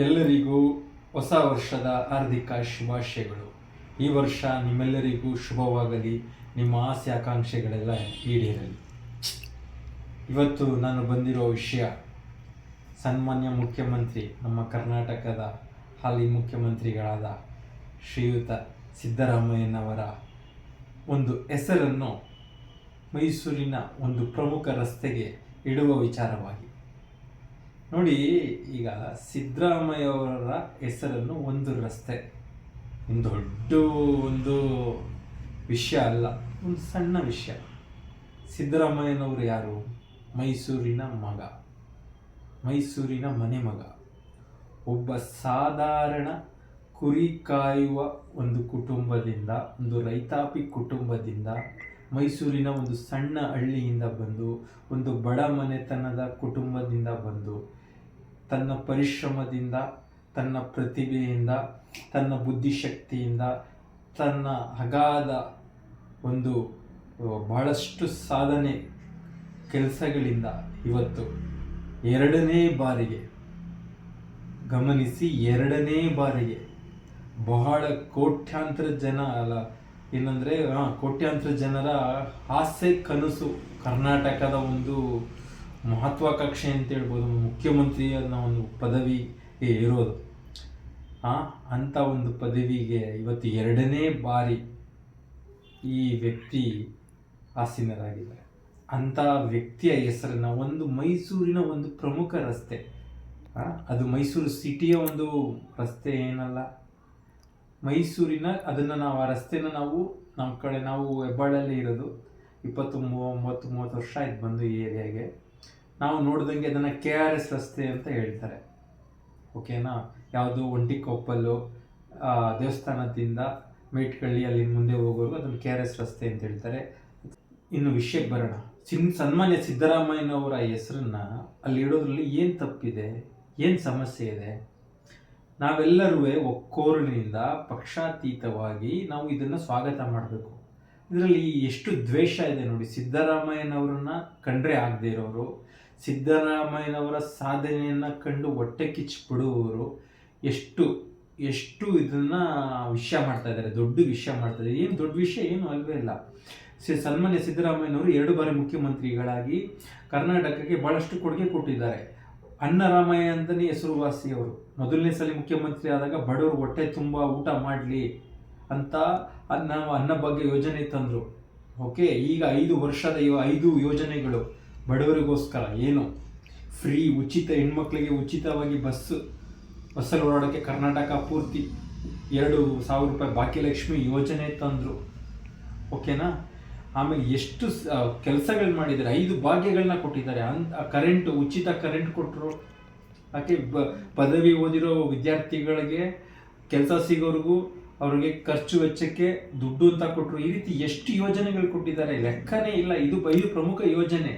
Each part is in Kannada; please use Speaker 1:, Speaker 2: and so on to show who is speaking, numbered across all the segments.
Speaker 1: ಎಲ್ಲರಿಗೂ ಹೊಸ ವರ್ಷದ ಹಾರ್ದಿಕ ಶುಭಾಶಯಗಳು. ಈ ವರ್ಷ ನಿಮ್ಮೆಲ್ಲರಿಗೂ ಶುಭವಾಗಲಿ, ನಿಮ್ಮ ಆಸೆ ಆಕಾಂಕ್ಷೆಗಳೆಲ್ಲ ಈಡೇರಲಿ. ಇವತ್ತು ನಾನು ಬಂದಿರೋ ವಿಷಯ ಸನ್ಮಾನ್ಯ ಮುಖ್ಯಮಂತ್ರಿ, ನಮ್ಮ ಕರ್ನಾಟಕದ ಹಾಲಿ ಮುಖ್ಯಮಂತ್ರಿಗಳಾದ ಶ್ರೀಯುತ ಸಿದ್ದರಾಮಯ್ಯನವರ ಒಂದು ಹೆಸರನ್ನು ಮೈಸೂರಿನ ಒಂದು ಪ್ರಮುಖ ರಸ್ತೆಗೆ ಇಡುವ ವಿಚಾರವಾಗಿ. ನೋಡಿ, ಈಗ ಸಿದ್ದರಾಮಯ್ಯವರ ಹೆಸರನ್ನು ಒಂದು ರಸ್ತೆ, ಒಂದು ದೊಡ್ಡ ಒಂದು ವಿಷಯ ಅಲ್ಲ, ಒಂದು ಸಣ್ಣ ವಿಷಯ. ಸಿದ್ದರಾಮಯ್ಯನವರು ಯಾರು? ಮೈಸೂರಿನ ಮಗ, ಮೈಸೂರಿನ ಮನೆ ಮಗ, ಒಬ್ಬ ಸಾಧಾರಣ ಕುರಿ ಕಾಯುವ ಒಂದು ಕುಟುಂಬದಿಂದ, ಒಂದು ರೈತಾಪಿ ಕುಟುಂಬದಿಂದ, ಮೈಸೂರಿನ ಒಂದು ಸಣ್ಣ ಹಳ್ಳಿಯಿಂದ ಬಂದು, ಒಂದು ಬಡ ಮನೆತನದ ಕುಟುಂಬದಿಂದ ಬಂದು, ತನ್ನ ಪರಿಶ್ರಮದಿಂದ, ತನ್ನ ಪ್ರತಿಭೆಯಿಂದ, ತನ್ನ ಬುದ್ಧಿಶಕ್ತಿಯಿಂದ, ತನ್ನ ಅಗಾಧ ಒಂದು ಬಹಳಷ್ಟು ಸಾಧನೆ ಕೆಲಸಗಳಿಂದ ಇವತ್ತು ಎರಡನೇ ಬಾರಿಗೆ, ಗಮನಿಸಿ, ಎರಡನೇ ಬಾರಿಗೆ ಬಹಳ ಕೋಟ್ಯಾಂತರ ಜನ ಅಲ್ಲ ಏನಂದರೆ ಕೋಟ್ಯಾಂತರ ಜನರ ಆಸೆ ಕನಸು, ಕರ್ನಾಟಕದ ಒಂದು ಮಹತ್ವಾಕಾಂಕ್ಷೆ ಅಂತ ಹೇಳ್ಬೋದು, ಮುಖ್ಯಮಂತ್ರಿ ಅನ್ನೋ ಒಂದು ಪದವಿ ಇರೋದು. ಅಂಥ ಒಂದು ಪದವಿಗೆ ಇವತ್ತು ಎರಡನೇ ಬಾರಿ ಈ ವ್ಯಕ್ತಿ ಆಸೀನರಾಗಿದ್ದಾರೆ. ಅಂಥ ವ್ಯಕ್ತಿಯ ಹೆಸರನ್ನು ಒಂದು ಮೈಸೂರಿನ ಒಂದು ಪ್ರಮುಖ ರಸ್ತೆ, ಅದು ಮೈಸೂರು ಸಿಟಿಯ ಒಂದು ರಸ್ತೆ ಏನಲ್ಲ, ಮೈಸೂರಿನ ಅದನ್ನು ನಾವು ಆ ರಸ್ತೆನ ನಮ್ಮ ಕಡೆ ನಾವು ಹೆಬ್ಬಾಳಲ್ಲಿ ಇರೋದು 20-30 ವರ್ಷ ಆಯ್ತು ಬಂದು ಈ ಏರಿಯಾಗೆ. ನಾವು ನೋಡ್ದಂಗೆ ಅದನ್ನು KRS ರಸ್ತೆ ಅಂತ ಹೇಳ್ತಾರೆ, ಓಕೆನಾ? ಯಾವುದು ಒಂಟಿಕೊಪ್ಪಲು ದೇವಸ್ಥಾನದಿಂದ ಮೇಟ್ಕಳ್ಳಿ ಅಲ್ಲಿ ಮುಂದೆ ಹೋಗೋರು ಅದನ್ನು KRS ರಸ್ತೆ ಅಂತ ಹೇಳ್ತಾರೆ. ಇನ್ನು ವಿಷಯಕ್ಕೆ ಬರೋಣ. ಸನ್ಮಾನ್ಯ ಸಿದ್ದರಾಮಯ್ಯನವರ ಹೆಸರನ್ನ ಅಲ್ಲಿ ಇಡೋದ್ರಲ್ಲಿ ಏನು ತಪ್ಪಿದೆ, ಏನು ಸಮಸ್ಯೆ ಇದೆ? ನಾವೆಲ್ಲರೂ ಒಕ್ಕೊರಲಿನಿಂದ ಪಕ್ಷಾತೀತವಾಗಿ ನಾವು ಇದನ್ನು ಸ್ವಾಗತ ಮಾಡಬೇಕು. ಇದರಲ್ಲಿ ಎಷ್ಟು ದ್ವೇಷ ಇದೆ ನೋಡಿ. ಸಿದ್ದರಾಮಯ್ಯನವರನ್ನ ಕಂಡ್ರೆ ಆಗದೆ ಇರೋರು, ಸಿದ್ದರಾಮಯ್ಯನವರ ಸಾಧನೆಯನ್ನು ಕಂಡು ಹೊಟ್ಟೆ ಕಿಚ್ಚಿಬಿಡುವವರು ಎಷ್ಟು ಎಷ್ಟು ಇದನ್ನು ವಿಷಯ ಮಾಡ್ತಾ ಇದ್ದಾರೆ, ದೊಡ್ಡ ವಿಷಯ ಮಾಡ್ತಾ ಇದ್ದಾರೆ. ಏನು ದೊಡ್ಡ ವಿಷಯ ಏನು ಅಲ್ವೇ ಇಲ್ಲ. ಸನ್ಮಾನ್ಯ ಸಿದ್ದರಾಮಯ್ಯನವರು 2 ಬಾರಿ ಮುಖ್ಯಮಂತ್ರಿಗಳಾಗಿ ಕರ್ನಾಟಕಕ್ಕೆ ಭಾಳಷ್ಟು ಕೊಡುಗೆ ಕೊಟ್ಟಿದ್ದಾರೆ. ಅನ್ನರಾಮಯ್ಯ ಅಂತಲೇ ಹೆಸರುವಾಸಿ ಅವರು. ಮೊದಲನೇ ಸಲ ಮುಖ್ಯಮಂತ್ರಿ ಆದಾಗ ಬಡವರು ಹೊಟ್ಟೆ ತುಂಬ ಊಟ ಮಾಡಲಿ ಅಂತ ಅನ್ನಭಾಗ್ಯ ಯೋಜನೆ ತಂದರು. ಓಕೆ, ಈಗ 5 ವರ್ಷದ 5 ಯೋಜನೆಗಳು ಬಡವರಿಗೋಸ್ಕರ. ಏನು ಫ್ರೀ ಉಚಿತ, ಹೆಣ್ಮಕ್ಳಿಗೆ ಉಚಿತವಾಗಿ ಬಸ್ಸಲ್ಲಿ ಓಡಾಡೋಕ್ಕೆ ಕರ್ನಾಟಕ ಪೂರ್ತಿ 2,000 ರೂಪಾಯಿ ಭಾಗ್ಯಲಕ್ಷ್ಮಿ ಯೋಜನೆ ತಂದರು, ಓಕೆನಾ? ಆಮೇಲೆ ಎಷ್ಟು ಕೆಲಸಗಳು ಮಾಡಿದ್ದಾರೆ, 5 ಭಾಗ್ಯಗಳನ್ನ ಕೊಟ್ಟಿದ್ದಾರೆ. ಕರೆಂಟ್, ಉಚಿತ ಕರೆಂಟ್ ಕೊಟ್ಟರು. ಯಾಕೆ ಪದವಿ ಓದಿರೋ ವಿದ್ಯಾರ್ಥಿಗಳಿಗೆ ಕೆಲಸ ಸಿಗೋರಿಗೂ ಅವ್ರಿಗೆ ಖರ್ಚು ವೆಚ್ಚಕ್ಕೆ ದುಡ್ಡು ಅಂತ ಕೊಟ್ಟರು. ಈ ರೀತಿ ಎಷ್ಟು ಯೋಜನೆಗಳು ಕೊಟ್ಟಿದ್ದಾರೆ, ಲೆಕ್ಕನೇ ಇಲ್ಲ. ಇದು 5 ಪ್ರಮುಖ ಯೋಜನೆ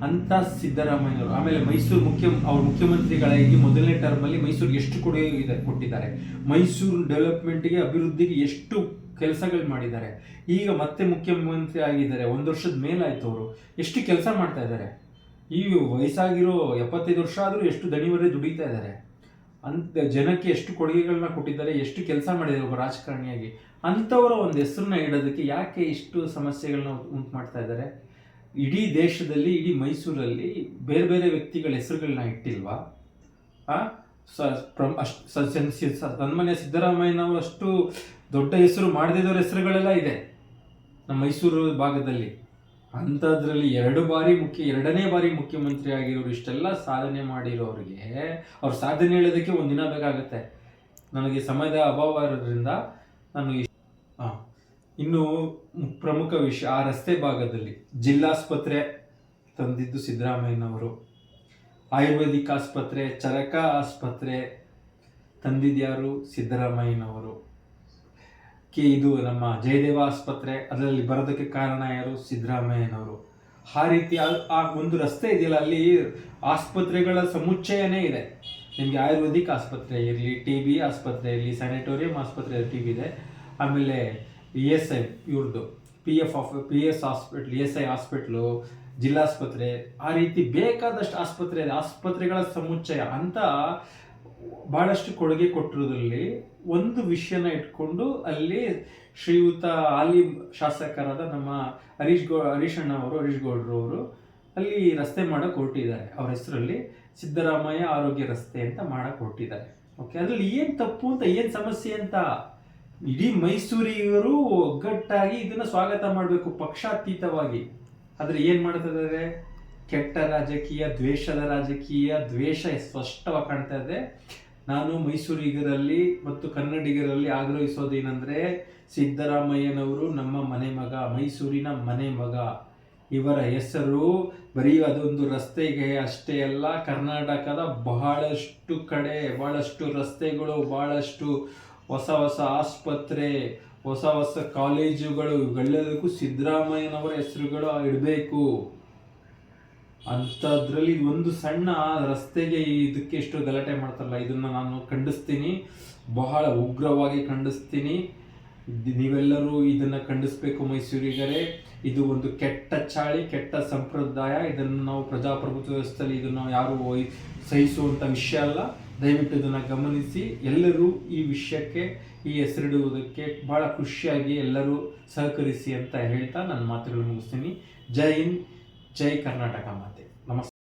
Speaker 1: ಅಂತ ಸಿದ್ದರಾಮಯ್ಯನವರು. ಆಮೇಲೆ ಮೈಸೂರು ಅವ್ರ ಮುಖ್ಯಮಂತ್ರಿಗಳಾಗಿ ಮೊದಲನೇ ಟರ್ಮಲ್ಲಿ ಮೈಸೂರಿಗೆ ಎಷ್ಟು ಕೊಡುಗೆ ಕೊಟ್ಟಿದ್ದಾರೆ, ಮೈಸೂರು ಡೆವಲಪ್ಮೆಂಟ್ಗೆ, ಅಭಿವೃದ್ಧಿಗೆ ಎಷ್ಟು ಕೆಲಸಗಳು ಮಾಡಿದ್ದಾರೆ. ಈಗ ಮತ್ತೆ ಮುಖ್ಯಮಂತ್ರಿ ಆಗಿದ್ದಾರೆ, 1 ವರ್ಷದ ಮೇಲಾಯ್ತು. ಅವರು ಎಷ್ಟು ಕೆಲಸ ಮಾಡ್ತಾ ಇದ್ದಾರೆ. ಈ ವಯಸ್ಸಾಗಿರೋ 75 ವರ್ಷ ಆದರೂ ಎಷ್ಟು ದಣಿವರೆ ದುಡಿತಾ ಇದ್ದಾರೆ. ಅಂತ ಜನಕ್ಕೆ ಎಷ್ಟು ಕೊಡುಗೆಗಳನ್ನ ಕೊಟ್ಟಿದ್ದಾರೆ, ಎಷ್ಟು ಕೆಲಸ ಮಾಡಿದ್ದಾರೆ ಒಬ್ಬ ರಾಜಕಾರಣಿಯಾಗಿ. ಅಂಥವರ ಒಂದು ಹೆಸರನ್ನ ಇಡೋದಕ್ಕೆ ಯಾಕೆ ಇಷ್ಟು ಸಮಸ್ಯೆಗಳನ್ನ ಉಂಟು ಮಾಡ್ತಾ ಇದ್ದಾರೆ? ಇಡೀ ದೇಶದಲ್ಲಿ, ಇಡೀ ಮೈಸೂರಲ್ಲಿ ಬೇರೆ ಬೇರೆ ವ್ಯಕ್ತಿಗಳ ಹೆಸರುಗಳನ್ನ ಇಟ್ಟಿಲ್ವಾ? ಸನ್ಮಾನ್ಯ ಸಿದ್ದರಾಮಯ್ಯನವರು ಅಷ್ಟು ದೊಡ್ಡ ಹೆಸರು ಮಾಡದಿದ್ದವ್ರ ಹೆಸರುಗಳೆಲ್ಲ ಇದೆ ನಮ್ಮ ಮೈಸೂರು ಭಾಗದಲ್ಲಿ. ಅಂಥದ್ರಲ್ಲಿ ಎರಡನೇ ಬಾರಿ ಮುಖ್ಯಮಂತ್ರಿ ಆಗಿರೋರು, ಇಷ್ಟೆಲ್ಲ ಸಾಧನೆ ಮಾಡಿರೋರಿಗೆ ಅವ್ರ ಸಾಧನೆ ಹೇಳೋದಕ್ಕೆ 1 ದಿನ ಬೇಕಾಗುತ್ತೆ. ನನಗೆ ಸಮಯದ ಅಭಾವ ಇರೋದ್ರಿಂದ ನಾನು ಇನ್ನು ಪ್ರಮುಖ ವಿಷಯ, ಆ ರಸ್ತೆ ಭಾಗದಲ್ಲಿ ಜಿಲ್ಲಾಸ್ಪತ್ರೆ ತಂದಿದ್ದು ಸಿದ್ದರಾಮಯ್ಯನವರು, ಆಯುರ್ವೇದಿಕ್ ಆಸ್ಪತ್ರೆ, ಚರಕ ಆಸ್ಪತ್ರೆ ತಂದಿದ್ಯಾರು? ಸಿದ್ದರಾಮಯ್ಯನವರು. ಇದು ನಮ್ಮ ಜಯದೇವ ಆಸ್ಪತ್ರೆ, ಅದರಲ್ಲಿ ಬರೋದಕ್ಕೆ ಕಾರಣ ಯಾರು? ಸಿದ್ದರಾಮಯ್ಯನವರು. ಆ ರೀತಿ ಆ ಒಂದು ರಸ್ತೆ ಇದೆಯಲ್ಲ, ಅಲ್ಲಿ ಆಸ್ಪತ್ರೆಗಳ ಸಮುಚ್ಚಯನೇ ಇದೆ. ನಿಮಗೆ ಆಯುರ್ವೇದಿಕ್ ಆಸ್ಪತ್ರೆ ಇರಲಿ, TB ಆಸ್ಪತ್ರೆ ಇರಲಿ, ಸ್ಯಾನಿಟೋರಿಯಂ ಆಸ್ಪತ್ರೆ TB ಇದೆ. ಆಮೇಲೆ ESI ಇವ್ರದ್ದು PS ಹಾಸ್ಪಿಟ್ಲ್, ESI ಹಾಸ್ಪಿಟ್ಲು, ಜಿಲ್ಲಾಸ್ಪತ್ರೆ, ಆ ರೀತಿ ಬೇಕಾದಷ್ಟು ಆಸ್ಪತ್ರೆ ಇದೆ, ಆಸ್ಪತ್ರೆಗಳ ಸಮುಚ್ಚಯ ಅಂತ ಬಹಳಷ್ಟು ಕೊಡುಗೆ ಕೊಟ್ಟಿರೋದ್ರಲ್ಲಿ ಒಂದು ವಿಷಯನ ಇಟ್ಕೊಂಡು ಅಲ್ಲಿ ಶ್ರೀಯುತ ಹಾಲಿ ಶಾಸಕರಾದ ನಮ್ಮ ಹರೀಶ್ ಅಣ್ಣ ಅವರು, ಹರೀಶ್ ಗೌಡ್ರು ಅವರು ಅಲ್ಲಿ ರಸ್ತೆ ಮಾಡಕ್ ಹೊರಟಿದ್ದಾರೆ. ಅವ್ರ ಹೆಸರಲ್ಲಿ ಸಿದ್ದರಾಮಯ್ಯ ಆರೋಗ್ಯ ರಸ್ತೆ ಅಂತ ಮಾಡಕ್ ಹೊರಟಿದ್ದಾರೆ. ಓಕೆ, ಅದ್ರಲ್ಲಿ ಏನ್ ತಪ್ಪು ಅಂತ, ಏನ್ ಸಮಸ್ಯೆ ಅಂತ ಇಡೀ ಮೈಸೂರಿಗರು ಒಗ್ಗಟ್ಟಾಗಿ ಇದನ್ನ ಸ್ವಾಗತ ಮಾಡಬೇಕು, ಪಕ್ಷಾತೀತವಾಗಿ. ಆದ್ರೆ ಏನ್ ಮಾಡ್ತಿದ್ದಾರೆ? ಕೆಟ್ಟ ರಾಜಕೀಯ, ದ್ವೇಷದ ರಾಜಕೀಯ, ದ್ವೇಷ ಸ್ಪಷ್ಟವಾಗಿ ಕಾಣ್ತಾ ಇದೆ. ನಾನು ಮೈಸೂರಿಗರಲ್ಲಿ ಮತ್ತು ಕನ್ನಡಿಗರಲ್ಲಿ ಆಗ್ರಹಿಸೋದೇನೆಂದ್ರೆ, ಸಿದ್ದರಾಮಯ್ಯನವರು ನಮ್ಮ ಮನೆ ಮಗ, ಮೈಸೂರಿನ ಮನೆ ಮಗ. ಇವರ ಹೆಸರು ಬರೀ ಅದೊಂದು ರಸ್ತೆಗೆ ಅಷ್ಟೇ ಅಲ್ಲ, ಕರ್ನಾಟಕದ ಬಹಳಷ್ಟು ಕಡೆ, ಬಹಳಷ್ಟು ರಸ್ತೆಗಳು, ಬಹಳಷ್ಟು ಹೊಸ ಹೊಸ ಆಸ್ಪತ್ರೆ, ಹೊಸ ಹೊಸ ಕಾಲೇಜುಗಳು, ಇವೆಲ್ಲದಕ್ಕೂ ಸಿದ್ದರಾಮಯ್ಯನವರ ಹೆಸರುಗಳು ಇಡಬೇಕು. ಅಂಥದ್ರಲ್ಲಿ ಒಂದು ಸಣ್ಣ ರಸ್ತೆಗೆ ಇದಕ್ಕೆ ಎಷ್ಟು ಗಲಾಟೆ ಮಾಡ್ತಾರಲ್ಲ, ಇದನ್ನ ನಾನು ಖಂಡಿಸ್ತೀನಿ, ಬಹಳ ಉಗ್ರವಾಗಿ ಖಂಡಿಸ್ತೀನಿ. ನೀವೆಲ್ಲರೂ ಇದನ್ನ ಖಂಡಿಸ್ಬೇಕು ಮೈಸೂರಿಗರೇ. ಇದು ಒಂದು ಕೆಟ್ಟ ಚಾಳಿ, ಕೆಟ್ಟ ಸಂಪ್ರದಾಯ. ಇದನ್ನು ನಾವು ಪ್ರಜಾಪ್ರಭುತ್ವ ವ್ಯವಸ್ಥೆಯಲ್ಲಿ ಇದನ್ನು ಯಾರು ಸಹಿಸುವಂಥ ವಿಷಯ ಅಲ್ಲ. ದಯವಿಟ್ಟು ಇದನ್ನು ಗಮನಿಸಿ. ಎಲ್ಲರೂ ಈ ವಿಷಯಕ್ಕೆ, ಈ ಹೆಸರಿಡುವುದಕ್ಕೆ ಬಹಳ ಖುಷಿಯಾಗಿ ಎಲ್ಲರೂ ಸಹಕರಿಸಿ ಅಂತ ಹೇಳ್ತಾ ನನ್ನ ಮಾತುಗಳು ಮುಗಿಸ್ತೀನಿ. ಜೈ ಹಿಂದ್, ಜೈ ಕರ್ನಾಟಕ ಮಾತೆ. ನಮಸ್ಕಾರ.